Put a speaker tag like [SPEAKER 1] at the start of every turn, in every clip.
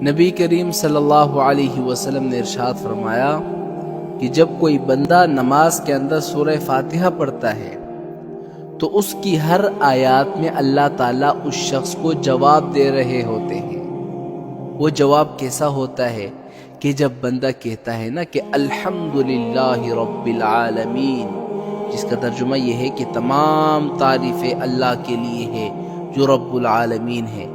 [SPEAKER 1] نبی کریم صلی اللہ علیہ وسلم نے ارشاد فرمایا کہ جب کوئی بندہ نماز کے اندر سورہ فاتحہ پڑھتا ہے تو اس کی ہر آیات میں اللہ تعالیٰ اس شخص کو جواب دے رہے ہوتے ہیں۔ وہ جواب کیسا ہوتا ہے کہ جب بندہ کہتا ہے نا کہ الحمدللہ رب العالمین، جس کا ترجمہ یہ ہے کہ تمام تعریفیں اللہ کے لیے ہے جو رب العالمین ہے،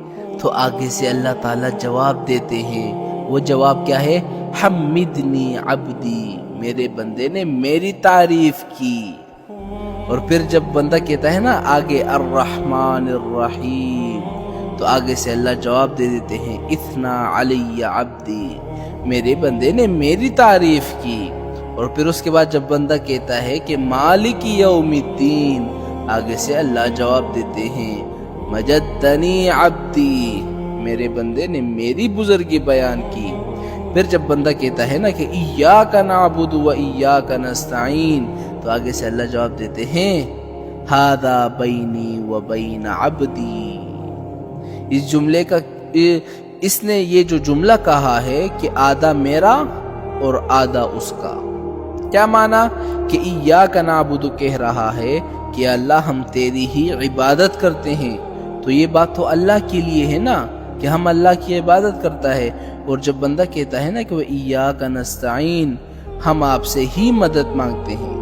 [SPEAKER 1] تو آگے سے اللہ تعالیٰ جواب دیتے ہیں۔ وہ جواب کیا ہے؟ حمدنی عبدی، میرے بندے نے میری تعریف کی۔ اور پھر جب بندہ کہتا ہے نا آگے الرحمن الرحیم، تو آگے سے اللہ جواب دے دیتے ہیں اثنا علی عبدی، میرے بندے نے میری تعریف کی۔ اور پھر اس کے بعد جب بندہ کہتا ہے کہ مالک یوم الدین، آگے سے اللہ جواب دیتے ہیں مجدنی عبدی، میرے بندے نے میری بزرگی بیان کی۔ پھر جب بندہ کہتا ہے نا کہ ایاک نعبد و ایاک نستعین، تو آگے سے اللہ جواب دیتے ہیں ھذا بینی و بین عبدی۔ اس جملے کا اس نے یہ جو جملہ کہا ہے کہ آدھا میرا اور آدھا اس کا، کیا معنی؟ کہ ایاک نعبد کہہ رہا ہے کہ اللہ ہم تیری ہی عبادت کرتے ہیں، تو یہ بات تو اللہ کے لیے ہے نا کہ ہم اللہ کی عبادت کرتا ہے۔ اور جب بندہ کہتا ہے نا کہ وہ ایاک نستعین، ہم آپ سے ہی مدد مانگتے ہیں،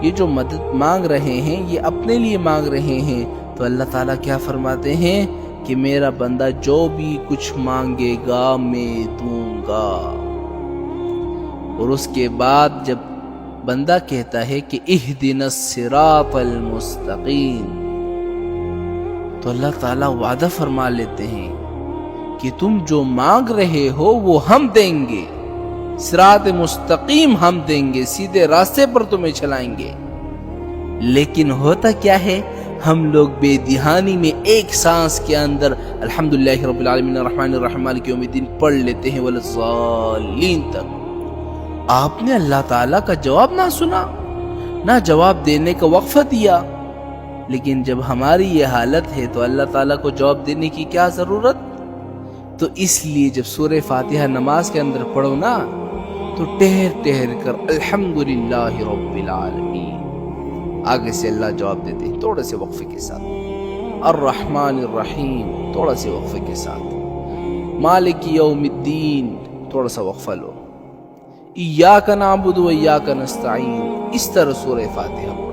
[SPEAKER 1] یہ جو مدد مانگ رہے ہیں یہ اپنے لیے مانگ رہے ہیں، تو اللہ تعالیٰ کیا فرماتے ہیں کہ میرا بندہ جو بھی کچھ مانگے گا میں دوں گا۔ اور اس کے بعد جب بندہ کہتا ہے کہ اہدنا الصراط المستقیم، تو اللہ تعالیٰ وعدہ فرما لیتے ہیں کہ تم جو مانگ رہے ہو وہ ہم دیں گے، صراط مستقیم ہم دیں گے، سیدھے راستے پر تمہیں چلائیں گے۔ لیکن ہوتا کیا ہے، ہم لوگ بے دہانی میں ایک سانس کے اندر الحمدللہ رب العالمین الرحمن الرحیم مالک یوم الدین پڑھ لیتے ہیں والضالین تک۔ آپ نے اللہ تعالیٰ کا جواب نہ سنا، نہ جواب دینے کا وقفہ دیا۔ لیکن جب ہماری یہ حالت ہے تو اللہ تعالیٰ کو جواب دینے کی کیا ضرورت؟ تو اس لیے جب سورہ فاتحہ نماز کے اندر پڑھو نا تو ٹہر کر الحمدللہ رب العالمین، آگے سے اللہ جواب دیتے ہیں تھوڑے سے وقفے کے ساتھ، الرحمن الرحیم تھوڑا سے وقفے کے ساتھ، مالک یوم الدین تھوڑا سا وقفہ لو، ایاک نعبد و ایاک نستعین، اس طرح سورہ فاتحہ